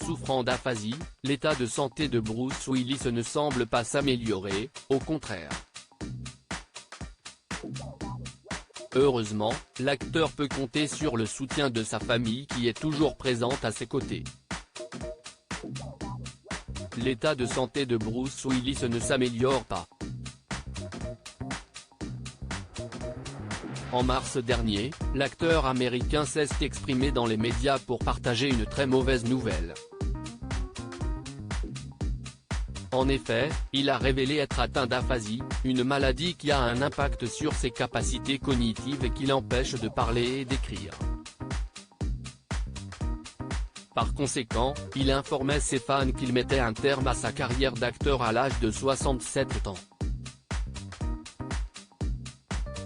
souffrant d'aphasie, l'état de santé de Bruce Willis ne semble pas s'améliorer, au contraire. Heureusement, l'acteur peut compter sur le soutien de sa famille qui est toujours présente à ses côtés. L'état de santé de Bruce Willis ne s'améliore pas. En mars dernier, l'acteur américain s'est exprimé dans les médias pour partager une très mauvaise nouvelle. En effet, il a révélé être atteint d'aphasie, une maladie qui a un impact sur ses capacités cognitives et qui l'empêche de parler et d'écrire. Par conséquent, il informait ses fans qu'il mettait un terme à sa carrière d'acteur à l'âge de 67 ans.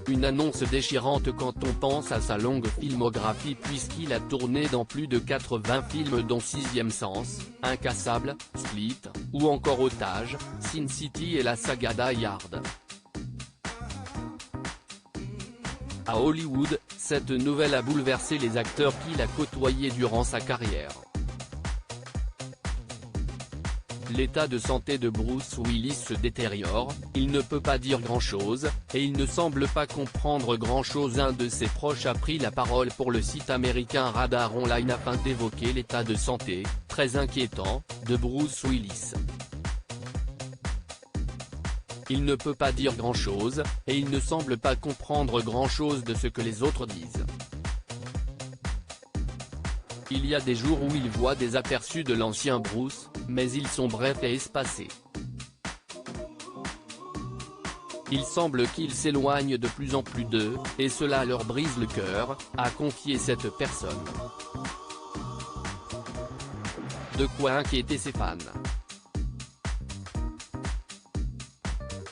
Une annonce déchirante quand on pense à sa longue filmographie puisqu'il a tourné dans plus de 80 films dont Sixième Sens, Incassable, Split, ou encore Otage, Sin City et la saga Die Hard. À Hollywood, cette nouvelle a bouleversé les acteurs qu'il a côtoyés durant sa carrière. L'état de santé de Bruce Willis se détériore, il ne peut pas dire grand-chose, et il ne semble pas comprendre grand-chose. Un de ses proches a pris la parole pour le site américain Radar Online afin d'évoquer l'état de santé, très inquiétant, de Bruce Willis. Il ne peut pas dire grand-chose, et il ne semble pas comprendre grand-chose de ce que les autres disent. Il y a des jours où il voit des aperçus de l'ancien Bruce, mais ils sont brefs et espacés. Il semble qu'il s'éloigne de plus en plus d'eux, et cela leur brise le cœur, a confié cette personne. De quoi inquiéter ses fans.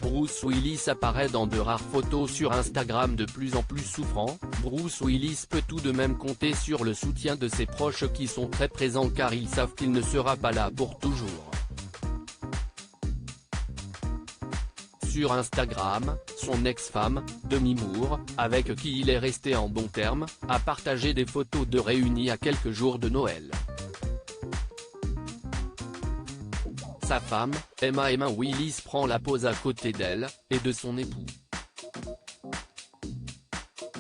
Bruce Willis apparaît dans de rares photos sur Instagram de plus en plus souffrant. Bruce Willis peut tout de même compter sur le soutien de ses proches qui sont très présents car ils savent qu'il ne sera pas là pour toujours. Sur Instagram, son ex-femme, Demi Moore, avec qui il est resté en bons termes, a partagé des photos de réunis à quelques jours de Noël. Sa femme, Emma Willis prend la pose à côté d'elle, et de son époux.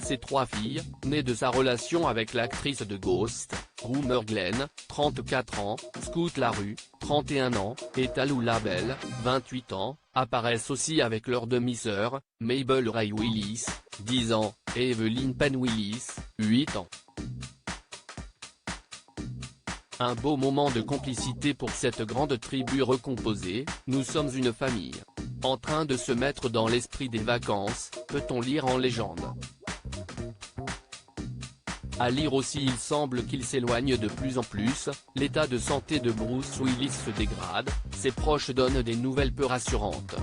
Ses trois filles, nées de sa relation avec l'actrice de Ghost, Rumer Glenn, 34 ans, Scout Larue, 31 ans, et Tallulah Bell, 28 ans, apparaissent aussi avec leur demi-sœur, Mabel Ray Willis, 10 ans, et Evelyn Penn Willis, 8 ans. Un beau moment de complicité pour cette grande tribu recomposée. Nous sommes une famille. En train de se mettre dans l'esprit des vacances, peut-on lire en légende. À lire aussi il semble qu'il s'éloigne de plus en plus, l'état de santé de Bruce Willis se dégrade, ses proches donnent des nouvelles peu rassurantes.